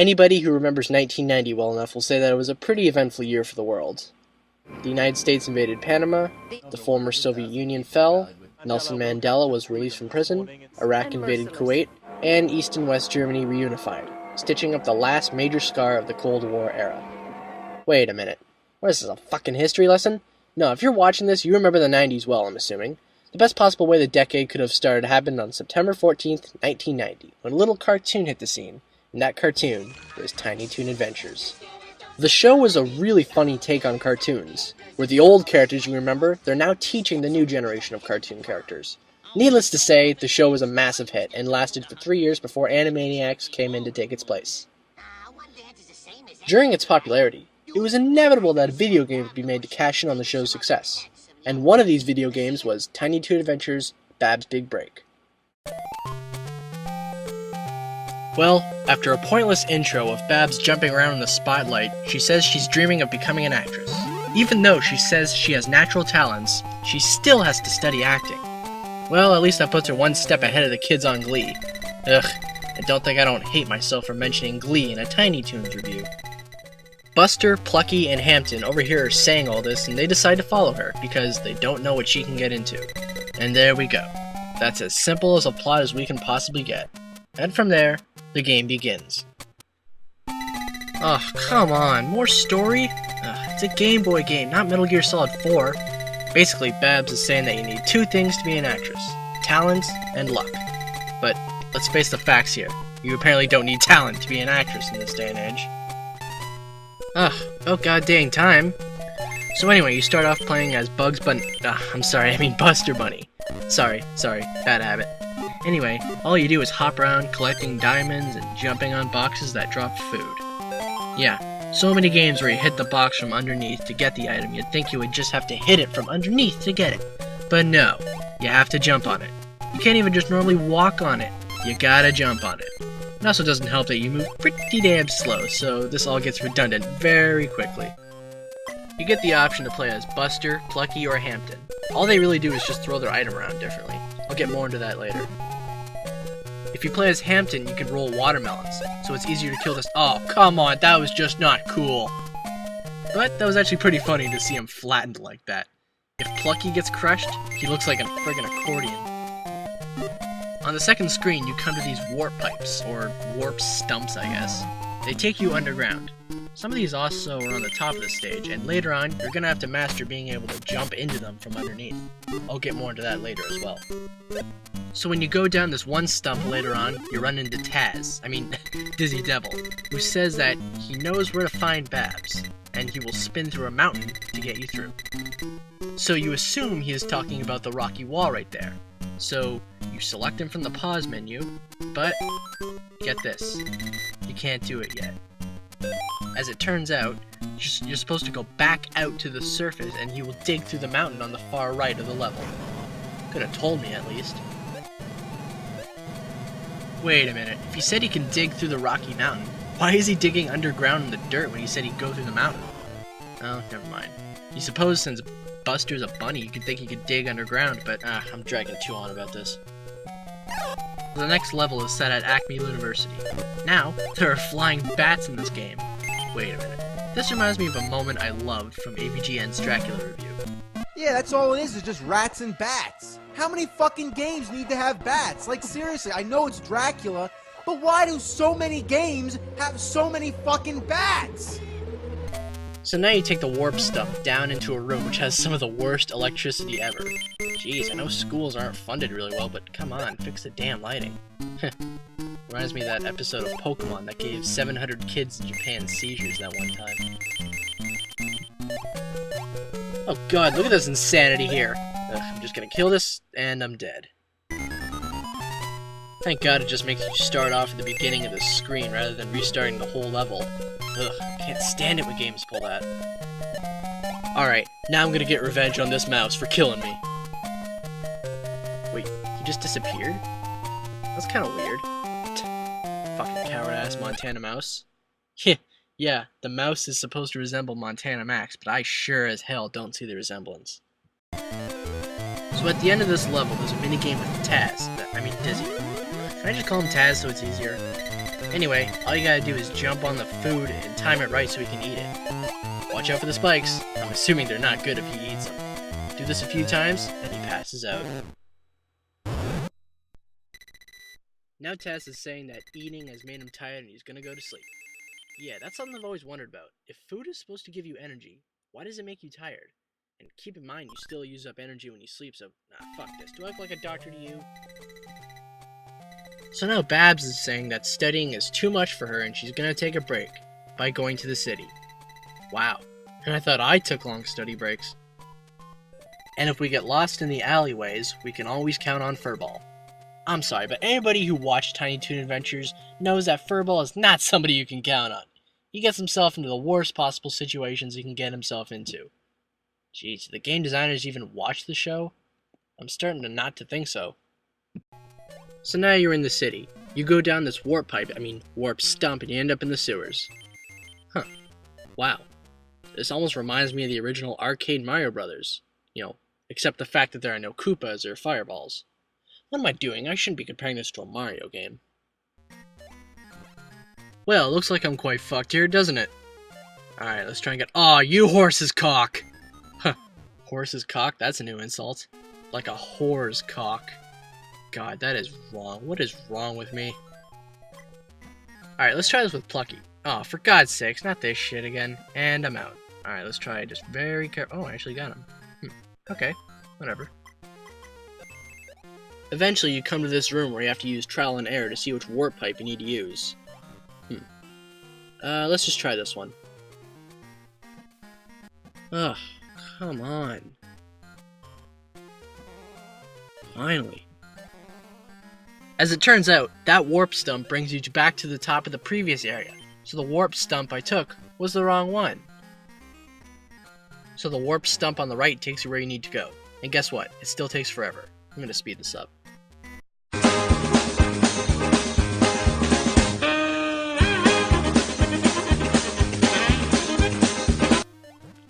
Anybody who remembers 1990 well enough will say that it was a pretty eventful year for the world. The United States invaded Panama, the former Soviet Union fell, Nelson Mandela was released from prison, Iraq invaded Kuwait, and East and West Germany reunified, stitching up the last major scar of the Cold War era. Wait a minute. What is this, a fucking history lesson? No, if you're watching this, you remember the 90s well, I'm assuming. The best possible way the decade could have started happened on September 14th, 1990, when a little cartoon hit the scene, and that cartoon was Tiny Toon Adventures. The show was a really funny take on cartoons, where the old characters you remember, they're now teaching the new generation of cartoon characters. Needless to say, the show was a massive hit, and lasted for 3 years before Animaniacs came in to take its place. During its popularity, it was inevitable that a video game would be made to cash in on the show's success, and one of these video games was Tiny Toon Adventures: Bab's Big Break. Well, after a pointless intro of Babs jumping around in the spotlight, she says she's dreaming of becoming an actress. Even though she says she has natural talents, she still has to study acting. Well, at least that puts her one step ahead of the kids on Glee. Ugh, and don't think I don't hate myself for mentioning Glee in a Tiny Toons review. Buster, Plucky, and Hampton over here are saying all this, and they decide to follow her, because they don't know what she can get into. And there we go. That's as simple as a plot as we can possibly get. And from there, the game begins. Oh, come on, more story? It's a Game Boy game, not Metal Gear Solid 4. Basically, Babs is saying that you need two things to be an actress: talent and luck. But let's face the facts here. You apparently don't need talent to be an actress in this day and age. Oh god dang time. So anyway, you start off playing as Buster Bunny. Sorry, bad habit. Anyway, all you do is hop around collecting diamonds and jumping on boxes that drop food. Yeah, so many games where you hit the box from underneath to get the item, you'd think you would just have to hit it from underneath to get it. But no, you have to jump on it. You can't even just normally walk on it. You gotta jump on it. It also doesn't help that you move pretty damn slow, so this all gets redundant very quickly. You get the option to play as Buster, Plucky, or Hampton. All they really do is just throw their item around differently. I'll get more into that later. If you play as Hampton, you can roll watermelons, so it's easier to kill this— oh, come on, that was just not cool. But that was actually pretty funny to see him flattened like that. If Plucky gets crushed, he looks like a friggin' accordion. On the second screen, you come to these warp pipes, or warp stumps, I guess. They take you underground. Some of these also are on the top of the stage, and later on, you're gonna have to master being able to jump into them from underneath. I'll get more into that later as well. So when you go down this one stump later on, you run into Dizzy Devil, who says that he knows where to find Babs, and he will spin through a mountain to get you through. So you assume he is talking about the rocky wall right there. So you select him from the pause menu, but get this, you can't do it yet. As it turns out, you're supposed to go back out to the surface and he will dig through the mountain on the far right of the level. Could have told me at least. Wait a minute, if he said he can dig through the rocky mountain, why is he digging underground in the dirt when he said he'd go through the mountain? Oh, never mind. You suppose since Buster's a bunny, you could think he could dig underground, but I'm dragging too on about this. The next level is set at Acme University. Now, there are flying bats in this game. Wait a minute. This reminds me of a moment I loved from AVGN's Dracula review. Yeah, that's all it is just rats and bats. How many fucking games need to have bats? Like, seriously, I know it's Dracula, but why do so many games have so many fucking bats? So now you take the warp stump down into a room which has some of the worst electricity ever. Jeez, I know schools aren't funded really well, but come on, fix the damn lighting. Reminds me of that episode of Pokemon that gave 700 kids in Japan seizures that one time. Oh god, look at this insanity here. Ugh, I'm just gonna kill this, and I'm dead. Thank god it just makes you start off at the beginning of the screen rather than restarting the whole level. Ugh, can't stand it when games pull that. Alright, now I'm gonna get revenge on this mouse for killing me. Wait, he just disappeared? That's kinda weird. Fucking coward-ass Montana Mouse. Yeah, the mouse is supposed to resemble Montana Max, but I sure as hell don't see the resemblance. So at the end of this level, there's a minigame with Dizzy. Can I just call him Taz so it's easier? Anyway, all you gotta do is jump on the food and time it right so he can eat it. Watch out for the spikes. I'm assuming they're not good if he eats them. Do this a few times, and he passes out. Now Tess is saying that eating has made him tired and he's gonna go to sleep. Yeah, that's something I've always wondered about. If food is supposed to give you energy, why does it make you tired? And keep in mind, you still use up energy when you sleep, so nah, fuck this. Do I look like a doctor to you? So now Babs is saying that studying is too much for her and she's gonna take a break by going to the city. Wow. And I thought I took long study breaks. And if we get lost in the alleyways, we can always count on Furball. I'm sorry, but anybody who watched Tiny Toon Adventures knows that Furball is not somebody you can count on. He gets himself into the worst possible situations he can get himself into. Jeez, the game designers even watch the show? I'm starting to not to think so. So now you're in the city. You go down this warp stump, and you end up in the sewers. Huh. Wow. This almost reminds me of the original arcade Mario Brothers. Except the fact that there are no Koopas or fireballs. What am I doing? I shouldn't be comparing this to a Mario game. Well, looks like I'm quite fucked here, doesn't it? Alright, let's try and get... Aw, you horse's cock! Huh. Horse's cock? That's a new insult. Like a whore's cock. God, that is wrong. What is wrong with me? Alright, let's try this with Plucky. Oh, for God's sakes, not this shit again. And I'm out. Alright, let's try just very careful. Oh, I actually got him. Okay, whatever. Eventually, you come to this room where you have to use trial and error to see which warp pipe you need to use. Let's just try this one. Ugh, come on. Finally. As it turns out, that warp stump brings you back to the top of the previous area, so the warp stump I took was the wrong one. So the warp stump on the right takes you where you need to go. And guess what? It still takes forever. I'm going to speed this up.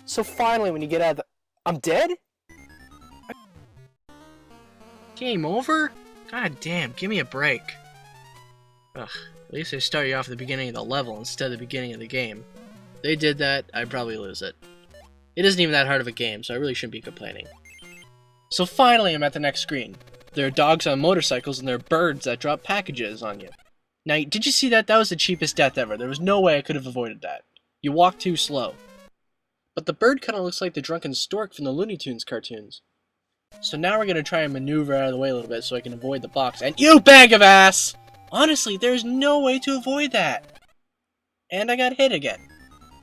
So finally, when you get out of the... I'm dead? Game over? God damn, give me a break. Ugh, at least they start you off at the beginning of the level instead of the beginning of the game. If they did that, I'd probably lose it. It isn't even that hard of a game, so I really shouldn't be complaining. So finally, I'm at the next screen. There are dogs on motorcycles and there are birds that drop packages on you. Now, did you see that? That was the cheapest death ever. There was no way I could have avoided that. You walk too slow. But the bird kind of looks like the drunken stork from the Looney Tunes cartoons. So now we're going to try and maneuver out of the way a little bit so I can avoid the box. And you bag of ass! Honestly, there's no way to avoid that. And I got hit again.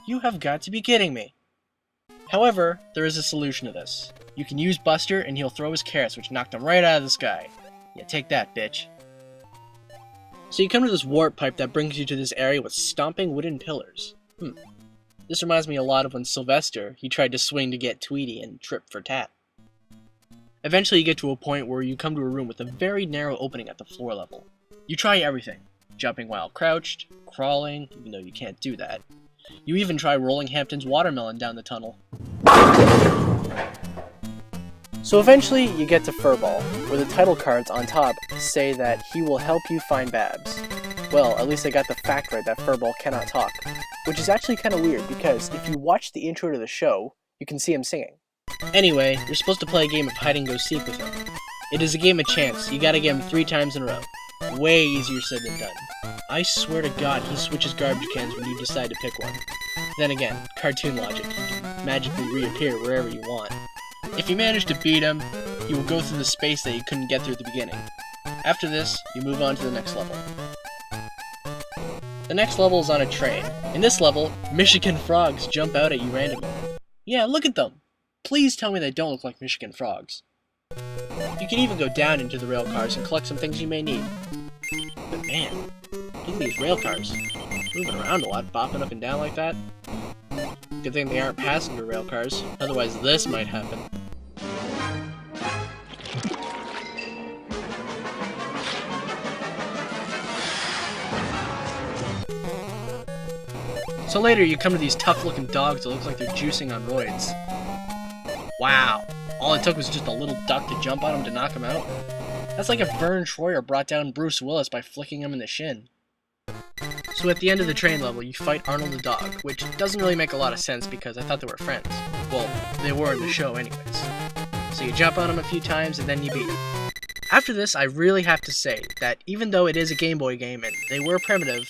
You have got to be kidding me. However, there is a solution to this. You can use Buster and he'll throw his carrots, which knocked him right out of the sky. Yeah, take that, bitch. So you come to this warp pipe that brings you to this area with stomping wooden pillars. This reminds me a lot of when Sylvester, he tried to swing to get Tweety and tripped for Tat. Eventually you get to a point where you come to a room with a very narrow opening at the floor level. You try everything. Jumping while crouched, crawling, even though you can't do that. You even try rolling Hampton's watermelon down the tunnel. So eventually you get to Furball, where the title cards on top say that he will help you find Babs. Well, at least I got the fact right that Furball cannot talk, which is actually kind of weird because if you watch the intro to the show, you can see him singing. Anyway, you're supposed to play a game of hide-and-go-seek with him. It is a game of chance. You gotta get him 3 times in a row. Way easier said than done. I swear to God, he switches garbage cans when you decide to pick one. Then again, cartoon logic. He can magically reappear wherever you want. If you manage to beat him, he will go through the space that you couldn't get through at the beginning. After this, you move on to the next level. The next level is on a train. In this level, Michigan frogs jump out at you randomly. Yeah, look at them! Please tell me they don't look like Michigan frogs. You can even go down into the rail cars and collect some things you may need. But man, look at these rail cars. Moving around a lot, bopping up and down like that. Good thing they aren't passenger rail cars, otherwise this might happen. So later you come to these tough looking dogs that look like they're juicing on roids. Wow, all it took was just a little duck to jump on him to knock him out? That's like if Vern Troyer brought down Bruce Willis by flicking him in the shin. So at the end of the train level, you fight Arnold the dog, which doesn't really make a lot of sense because I thought they were friends. Well, they were in the show anyways. So you jump on him a few times and then you beat him. After this, I really have to say that even though it is a Game Boy game and they were primitive,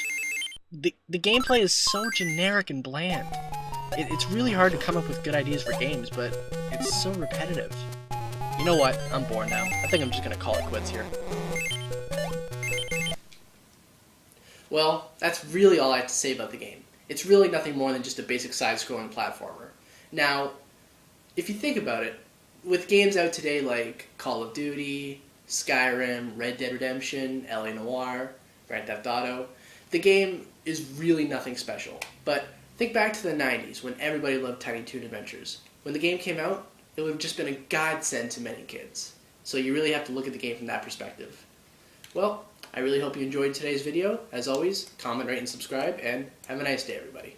the gameplay is so generic and bland. It's really hard to come up with good ideas for games, but it's so repetitive. You know what? I'm bored now. I think I'm just gonna call it quits here. Well, that's really all I have to say about the game. It's really nothing more than just a basic side-scrolling platformer. Now, if you think about it, with games out today like Call of Duty, Skyrim, Red Dead Redemption, LA Noire, Grand Theft Auto, the game is really nothing special. But think back to the 90s when everybody loved Tiny Toon Adventures. When the game came out, it would have just been a godsend to many kids. So you really have to look at the game from that perspective. Well, I really hope you enjoyed today's video. As always, comment, rate, and subscribe, and have a nice day, everybody.